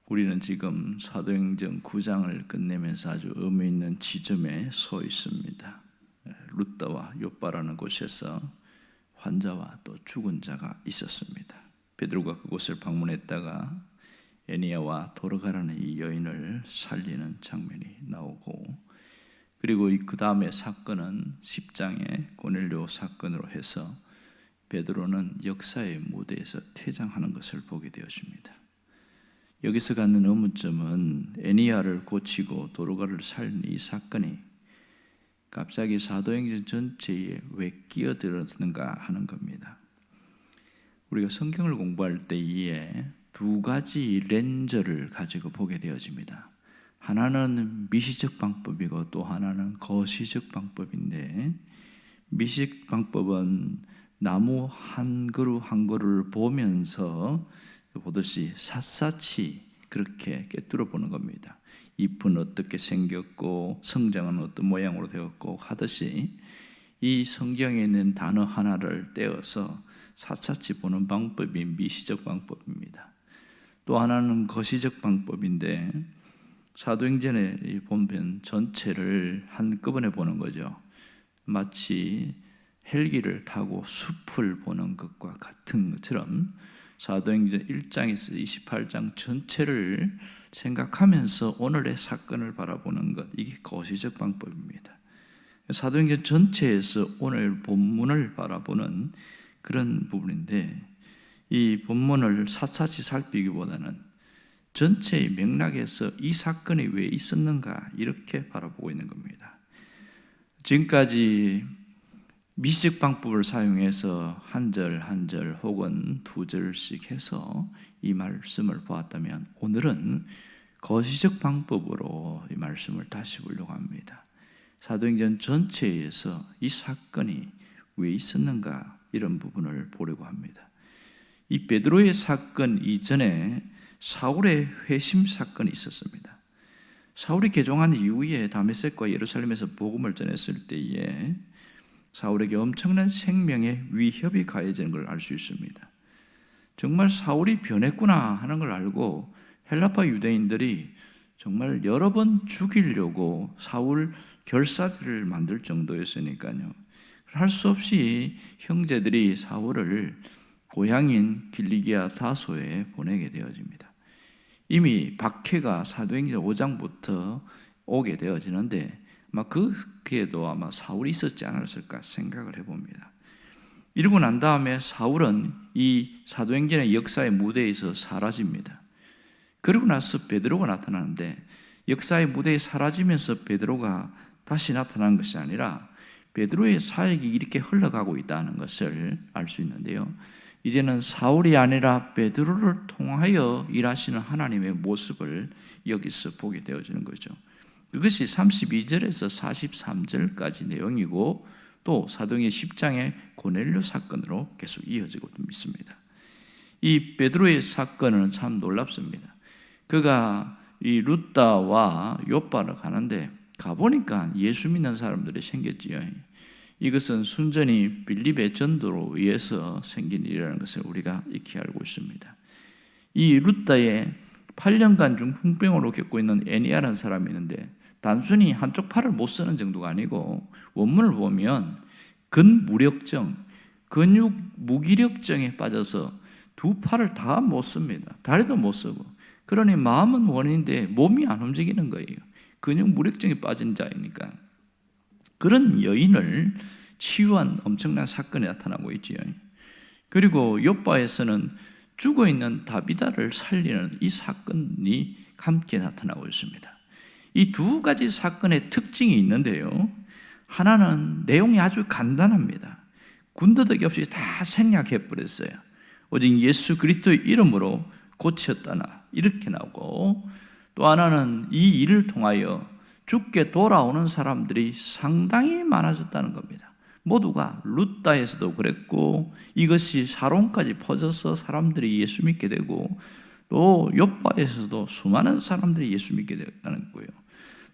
우리는 지금 사도행전 9장을 끝내면서 아주 의미 있는 지점에 서 있습니다. 루다와 욥바라는 곳에서 환자와 또 죽은 자가 있었습니다. 베드로가 그곳을 방문했다가 에니야와 도르가라는 이 여인을 살리는 장면이 나오고, 그리고 그 다음에 사건은 10장의 고넬료 사건으로 해서 베드로는 역사의 무대에서 퇴장하는 것을 보게 되었습니다. 여기서 갖는 의문점은 에니야를 고치고 도르가를 살린 이 사건이 갑자기 사도행전 전체에 왜 끼어들었는가 하는 겁니다. 우리가 성경을 공부할 때에 두 가지 렌즈를 가지고 보게 되어집니다. 하나는 미시적 방법이고 또 하나는 거시적 방법인데, 미시적 방법은 나무 한 그루 한 그루를 보면서 보듯이 샅샅이 그렇게 꿰뚫어 보는 겁니다. 잎은 어떻게 생겼고 성장은 어떤 모양으로 되었고 하듯이 이 성경에 있는 단어 하나를 떼어서 샅샅이 보는 방법이 미시적 방법입니다. 또 하나는 거시적 방법인데, 사도행전의 본편 전체를 한꺼번에 보는 거죠. 마치 헬기를 타고 숲을 보는 것과 같은 것처럼 사도행전 1장에서 28장 전체를 생각하면서 오늘의 사건을 바라보는 것, 이게 거시적 방법입니다. 사도행전 전체에서 오늘 본문을 바라보는 그런 부분인데, 이 본문을 샅샅이 살피기보다는 전체의 맥락에서 이 사건이 왜 있었는가 이렇게 바라보고 있는 겁니다. 지금까지 미시적 방법을 사용해서 한 절 한 절 혹은 두 절씩 해서 이 말씀을 보았다면, 오늘은 거시적 방법으로 이 말씀을 다시 보려고 합니다. 사도행전 전체에서 이 사건이 왜 있었는가 이런 부분을 보려고 합니다. 이 베드로의 사건 이전에 사울의 회심 사건이 있었습니다. 사울이 개종한 이후에 다메섹과 예루살렘에서 복음을 전했을 때에 사울에게 엄청난 생명의 위협이 가해지는 걸 알 수 있습니다. 정말 사울이 변했구나 하는 걸 알고 헬라파 유대인들이 정말 여러 번 죽이려고 사울 결사들을 만들 정도였으니까요. 할 수 없이 형제들이 사울을 고향인 길리기아 다소에 보내게 되어집니다. 이미 박해가 사도행전 5장부터 오게 되어지는데 그에도 아마 사울이 있었지 않았을까 생각을 해봅니다. 이러고 난 다음에 사울은 이 사도행전의 역사의 무대에서 사라집니다. 그러고 나서 베드로가 나타나는데, 역사의 무대에 사라지면서 베드로가 다시 나타난 것이 아니라 베드로의 사역이 이렇게 흘러가고 있다는 것을 알 수 있는데요. 이제는 사울이 아니라 베드로를 통하여 일하시는 하나님의 모습을 여기서 보게 되어지는 거죠. 그것이 32절에서 43절까지 내용이고, 또 사도행전 10장의 고넬료 사건으로 계속 이어지고 있습니다. 이 베드로의 사건은 참 놀랍습니다. 그가 이 루다와 욥바를 가는데 가보니까 예수 믿는 사람들이 생겼지요. 이것은 순전히 빌립의 전도로 의해서 생긴 일이라는 것을 우리가 익히 알고 있습니다. 이 루다의 8년간 중풍병으로 겪고 있는 에니야라는 사람이 있는데, 단순히 한쪽 팔을 못 쓰는 정도가 아니고 원문을 보면 근무력증, 근육 무기력증에 빠져서 두 팔을 다 못 씁니다. 다리도 못 쓰고. 그러니 마음은 원인데 몸이 안 움직이는 거예요. 근육 무력증에 빠진 자이니까. 그런 여인을 치유한 엄청난 사건이 나타나고 있지요. 그리고 욥바에서는 죽어있는 다비다를 살리는 이 사건이 함께 나타나고 있습니다. 이 두 가지 사건의 특징이 있는데요. 하나는 내용이 아주 간단합니다. 군더더기 없이 다 생략해버렸어요. 오직 예수 그리스도의 이름으로 고쳤다나 이렇게 나오고, 또 하나는 이 일을 통하여 죽게 돌아오는 사람들이 상당히 많아졌다는 겁니다. 모두가 루다에서도 그랬고, 이것이 사론까지 퍼져서 사람들이 예수 믿게 되고, 또 욥바에서도 수많은 사람들이 예수 믿게 됐다는 거예요.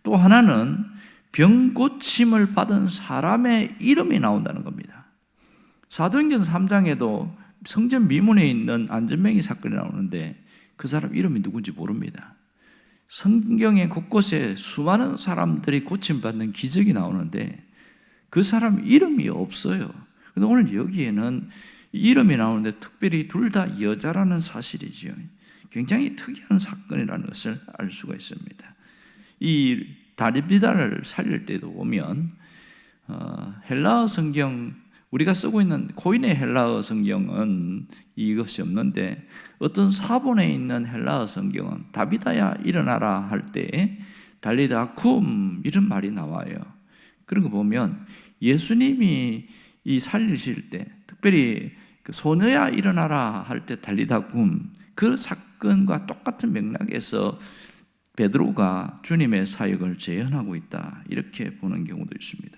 또 하나는 병 고침을 받은 사람의 이름이 나온다는 겁니다. 사도행전 3장에도 성전 미문에 있는 안전뱅이 사건이 나오는데, 그 사람 이름이 누군지 모릅니다. 성경의 곳곳에 수많은 사람들이 고침받는 기적이 나오는데 그 사람 이름이 없어요. 근데 오늘 여기에는 이름이 나오는데 특별히 둘 다 여자라는 사실이죠. 굉장히 특이한 사건이라는 것을 알 수가 있습니다. 이 다비다를 살릴 때도 보면 헬라어 성경, 우리가 쓰고 있는 코인의 헬라어 성경은 이것이 없는데 어떤 사본에 있는 헬라어 성경은 다비다야 일어나라 할 때 달리다 쿰 이런 말이 나와요. 그런 거 보면 예수님이 이 살리실 때 특별히 그 소녀야 일어나라 할 때 달리다 쿰 그 사건과 똑같은 맥락에서 베드로가 주님의 사역을 재현하고 있다 이렇게 보는 경우도 있습니다.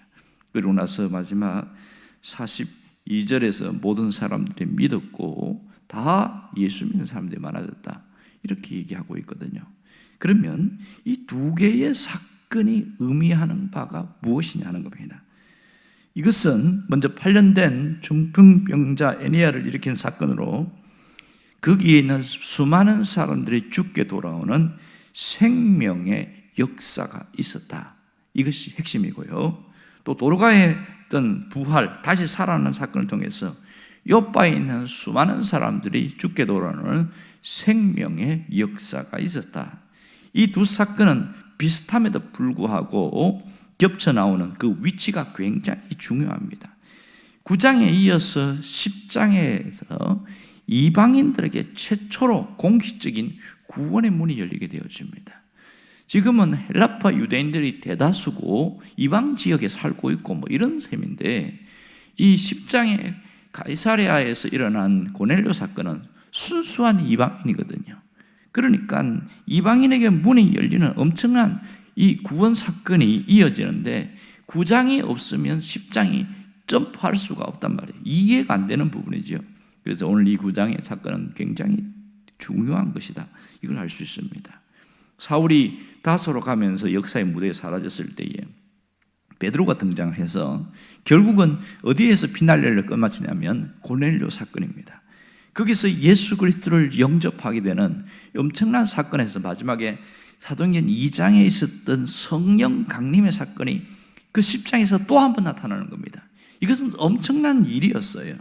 그리고 나서 마지막 42절에서 모든 사람들이 믿었고 다 예수 믿는 사람들이 많아졌다 이렇게 얘기하고 있거든요. 그러면 이 두 개의 사건이 의미하는 바가 무엇이냐는 겁니다. 이것은 먼저 8년 된 중풍병자 애니야를 일으킨 사건으로 거기에 있는 수많은 사람들이 죽게 돌아오는 생명의 역사가 있었다. 이것이 핵심이고요. 또 도르가의 어떤 부활, 다시 살아나는 사건을 통해서 요바에 있는 수많은 사람들이 죽게 돌아오는 생명의 역사가 있었다. 이 두 사건은 비슷함에도 불구하고 겹쳐 나오는 그 위치가 굉장히 중요합니다. 9장에 이어서 10장에서 이방인들에게 최초로 공식적인 구원의 문이 열리게 되어집니다. 지금은 헬라파 유대인들이 대다수고 이방 지역에 살고 있고 뭐 이런 셈인데 이 10장에 가이사랴에서 일어난 고넬료 사건은 순수한 이방인이거든요. 그러니까 이방인에게 문이 열리는 엄청난 이 구원 사건이 이어지는데 9장이 없으면 10장이 점프할 수가 없단 말이에요. 이해가 안 되는 부분이죠. 그래서 오늘 이 9장의 사건은 굉장히 중요한 것이다. 이걸 알 수 있습니다. 사울이 다소로 가면서 역사의 무대에 사라졌을 때에 베드로가 등장해서 결국은 어디에서 피날레를 끝마치냐면 고넬료 사건입니다. 거기서 예수 그리스도를 영접하게 되는 엄청난 사건에서 마지막에 사도행전 2장에 있었던 성령 강림의 사건이 그 10장에서 또 한 번 나타나는 겁니다. 이것은 엄청난 일이었어요.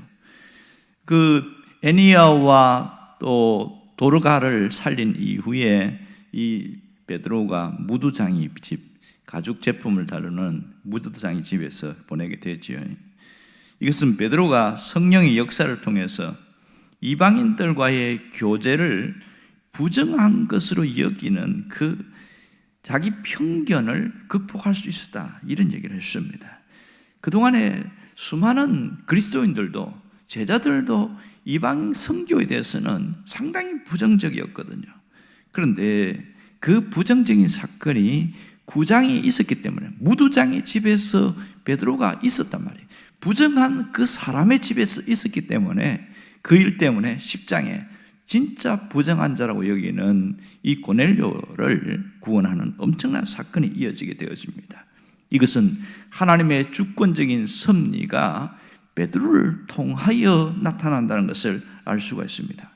그 애니야와 또 도르가를 살린 이후에 이 베드로가 무두장이 집, 가죽 제품을 다루는 무두장이 집에서 보내게 됐지요. 이것은 베드로가 성령의 역사를 통해서 이방인들과의 교제를 부정한 것으로 여기는 그 자기 편견을 극복할 수 있었다 이런 얘기를 했습니다. 그동안에 수많은 그리스도인들도 제자들도 이방 선교에 대해서는 상당히 부정적이었거든요. 그런데 그 부정적인 사건이 9장이 있었기 때문에 무두장의 집에서 베드로가 있었단 말이에요. 부정한 그 사람의 집에서 있었기 때문에 그 일 때문에 10장에 진짜 부정한 자라고 여기는 이 고넬료를 구원하는 엄청난 사건이 이어지게 되어집니다. 이것은 하나님의 주권적인 섭리가 베드로를 통하여 나타난다는 것을 알 수가 있습니다.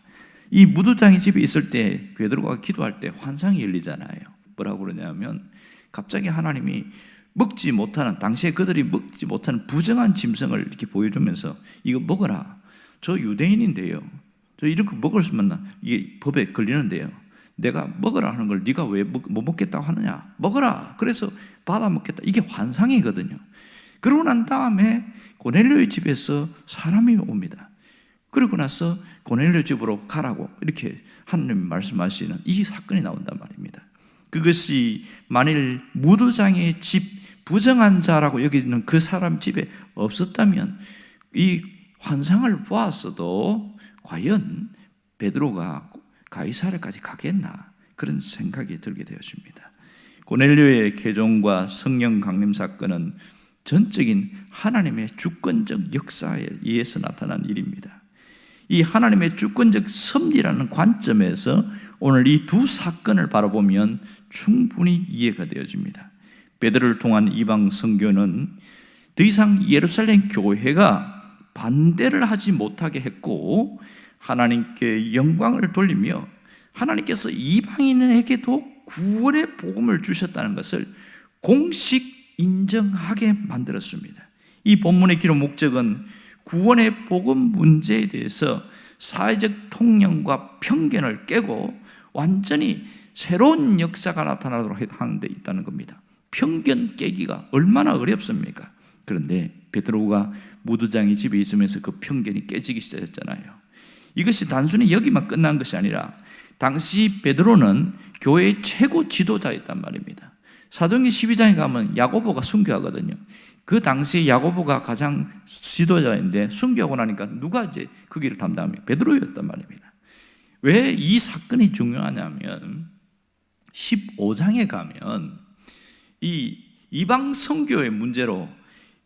이 무두장의 집에 있을 때 베드로가 기도할 때 환상이 열리잖아요. 뭐라고 그러냐면 갑자기 하나님이 먹지 못하는, 당시에 그들이 먹지 못하는 부정한 짐승을 이렇게 보여주면서 이거 먹어라. 저 유대인인데요. 저 이렇게 먹었으면 이게 법에 걸리는데요. 내가 먹으라 하는 걸 네가 왜 못 먹겠다고 하느냐? 먹어라. 그래서 받아 먹겠다. 이게 환상이거든요. 그러고 난 다음에 고넬료의 집에서 사람이 옵니다. 그리고 나서 고넬료 집으로 가라고 이렇게 하나님 말씀하시는 이 사건이 나온단 말입니다. 그것이 만일 무두장의 집, 부정한 자라고 여기는 그 사람 집에 없었다면 이 환상을 보았어도 과연 베드로가 가이사랴까지 가겠나 그런 생각이 들게 되었습니다. 고넬료의 개종과 성령 강림 사건은 전적인 하나님의 주권적 역사에 의해서 나타난 일입니다. 이 하나님의 주권적 섭리라는 관점에서 오늘 이 두 사건을 바라보면 충분히 이해가 되어집니다. 베드로를 통한 이방 선교는 더 이상 예루살렘 교회가 반대를 하지 못하게 했고 하나님께 영광을 돌리며 하나님께서 이방인에게도 구원의 복음을 주셨다는 것을 공식 인정하게 만들었습니다. 이 본문의 기록 목적은 구원의 복음 문제에 대해서 사회적 통념과 편견을 깨고 완전히 새로운 역사가 나타나도록 하는 데 있다는 겁니다. 편견 깨기가 얼마나 어렵습니까? 그런데 베드로가 무두장이 집에 있으면서 그 편견이 깨지기 시작했잖아요. 이것이 단순히 여기만 끝난 것이 아니라 당시 베드로는 교회의 최고 지도자였단 말입니다. 사도행전 12장에 가면 야고보가 순교하거든요. 그 당시에 야고보가 가장 지도자인데 순교하고 나니까 누가 이제 그 길을 담당합니까? 베드로였단 말입니다. 왜 이 사건이 중요하냐면 15장에 가면 이 이방 선교의 문제로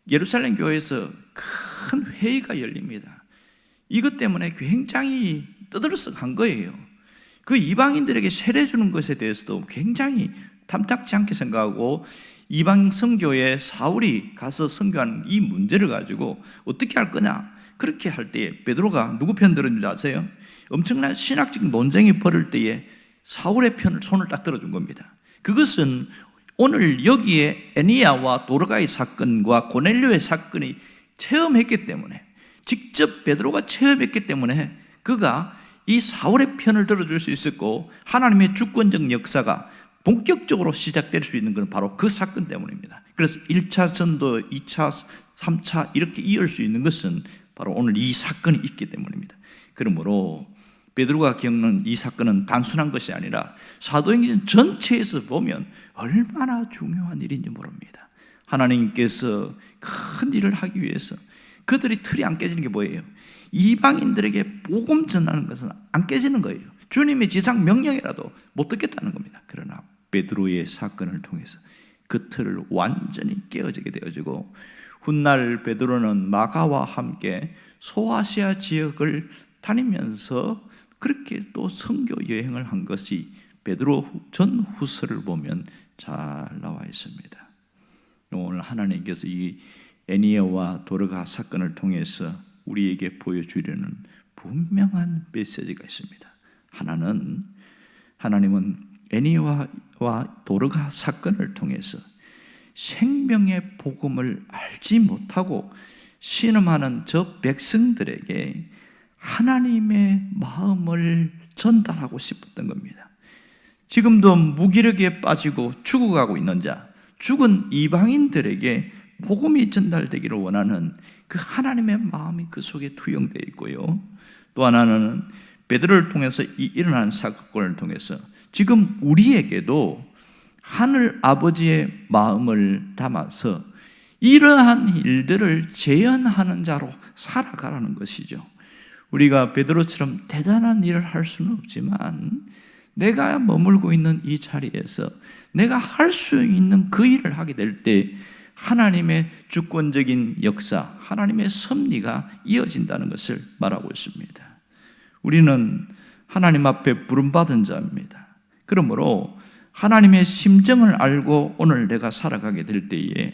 예루살렘 교회에서 큰 회의가 열립니다. 이것 때문에 굉장히 떠들썩한 거예요. 그 이방인들에게 세례 주는 것에 대해서도 굉장히 탐탁지 않게 생각하고 이방 선교에 사울이 가서 선교하는 이 문제를 가지고 어떻게 할 거냐, 그렇게 할 때에 베드로가 누구 편 들었는지 아세요? 엄청난 신학적 논쟁이 벌을 때에 사울의 편을 손을 딱 들어준 겁니다. 그것은 오늘 여기에 에니야와 도르가의 사건과 고넬료의 사건이 체험했기 때문에, 직접 베드로가 체험했기 때문에 그가 이 사울의 편을 들어줄 수 있었고 하나님의 주권적 역사가 본격적으로 시작될 수 있는 건 바로 그 사건 때문입니다. 그래서 1차 전도, 2차, 3차 이렇게 이을 수 있는 것은 바로 오늘 이 사건이 있기 때문입니다. 그러므로 베드로가 겪는 이 사건은 단순한 것이 아니라 사도행전 전체에서 보면 얼마나 중요한 일인지 모릅니다. 하나님께서 큰 일을 하기 위해서 그들이 틀이 안 깨지는 게 뭐예요? 이방인들에게 복음 전하는 것은 안 깨지는 거예요. 주님의 지상 명령이라도 못 듣겠다는 겁니다. 그러나 베드로의 사건을 통해서 그 틀을 완전히 깨어지게 되어지고, 훗날 베드로는 마가와 함께 소아시아 지역을 다니면서 그렇게 또 선교 여행을 한 것이 베드로 전후서를 보면 잘 나와 있습니다. 오늘 하나님께서 이 에니야와 도르가 사건을 통해서 우리에게 보여주려는 분명한 메시지가 있습니다. 하나님은 에니야와 도르가 사건을 통해서 생명의 복음을 알지 못하고 신음하는 저 백성들에게 하나님의 마음을 전달하고 싶었던 겁니다. 지금도 무기력에 빠지고 죽어가고 있는 자, 죽은 이방인들에게 복음이 전달되기를 원하는 그 하나님의 마음이 그 속에 투영되어 있고요. 또 하나는 베드로를 통해서 일어난 사건을 통해서 지금 우리에게도 하늘 아버지의 마음을 담아서 이러한 일들을 재현하는 자로 살아가라는 것이죠. 우리가 베드로처럼 대단한 일을 할 수는 없지만 내가 머물고 있는 이 자리에서 내가 할 수 있는 그 일을 하게 될 때 하나님의 주권적인 역사, 하나님의 섭리가 이어진다는 것을 말하고 있습니다. 우리는 하나님 앞에 부름받은 자입니다. 그러므로 하나님의 심정을 알고 오늘 내가 살아가게 될 때에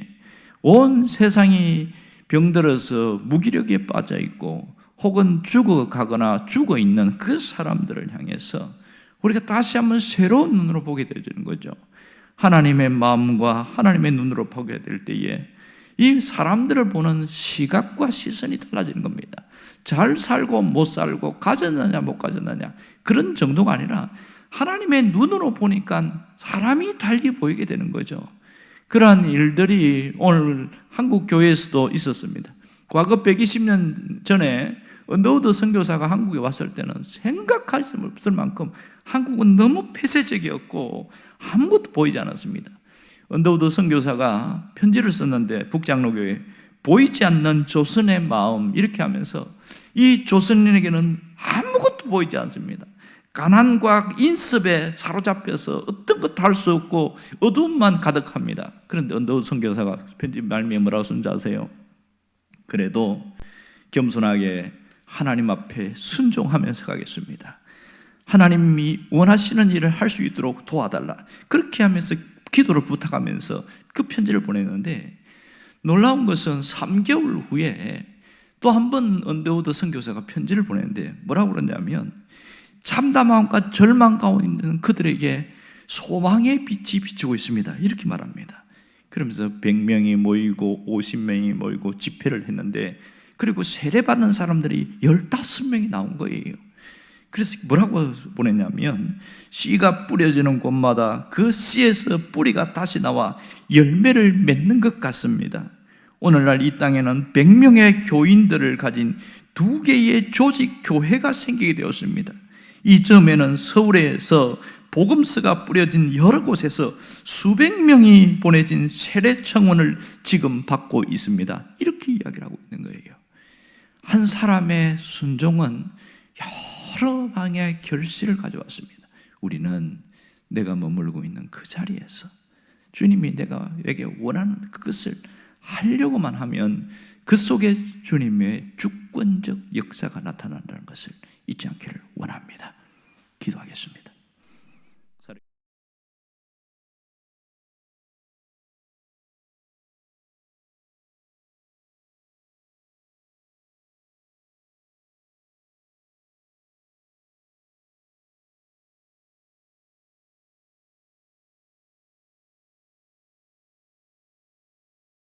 온 세상이 병들어서 무기력에 빠져 있고 혹은 죽어가거나 죽어있는 그 사람들을 향해서 우리가 다시 한번 새로운 눈으로 보게 되는 거죠. 하나님의 마음과 하나님의 눈으로 보게 될 때에 이 사람들을 보는 시각과 시선이 달라지는 겁니다. 잘 살고 못 살고 가졌느냐 못 가졌느냐 그런 정도가 아니라 하나님의 눈으로 보니까 사람이 달리 보이게 되는 거죠. 그러한 일들이 오늘 한국 교회에서도 있었습니다. 과거 120년 전에 언더우드 선교사가 한국에 왔을 때는 생각할 수 없을 만큼 한국은 너무 폐쇄적이었고 아무것도 보이지 않았습니다. 언더우드 선교사가 편지를 썼는데 북장로교회 보이지 않는 조선의 마음 이렇게 하면서 이 조선인에게는 아무것도 보이지 않습니다. 가난과 인습에 사로잡혀서 어떤 것도 할 수 없고 어두움만 가득합니다. 그런데 언더우드 선교사가 편지 말미에 뭐라고 쓴지 아세요? 그래도 겸손하게 하나님 앞에 순종하면서 가겠습니다. 하나님이 원하시는 일을 할 수 있도록 도와달라. 그렇게 하면서 기도를 부탁하면서 그 편지를 보냈는데 놀라운 것은 3개월 후에 또 한 번 언더우드 선교사가 편지를 보냈는데 뭐라고 그러냐면 참담함과 절망 가운데 있는 그들에게 소망의 빛이 비추고 있습니다. 이렇게 말합니다. 그러면서 100명이 모이고 50명이 모이고 집회를 했는데, 그리고 세례받는 사람들이 15명이 나온 거예요. 그래서 뭐라고 보냈냐면, 씨가 뿌려지는 곳마다 그 씨에서 뿌리가 다시 나와 열매를 맺는 것 같습니다. 오늘날 이 땅에는 100명의 교인들을 가진 2개의 조직 교회가 생기게 되었습니다. 이 점에는 서울에서 복음서가 뿌려진 여러 곳에서 수백 명이 보내진 세례 청원을 지금 받고 있습니다. 이렇게 이야기를 하고 있는 거예요. 한 사람의 순종은 여러 방향의 결실을 가져왔습니다. 우리는 내가 머물고 있는 그 자리에서 주님이 내게 원하는 그것을 하려고만 하면 그 속에 주님의 주권적 역사가 나타난다는 것을 잊지 않기를 원합니다. 기도하겠습니다.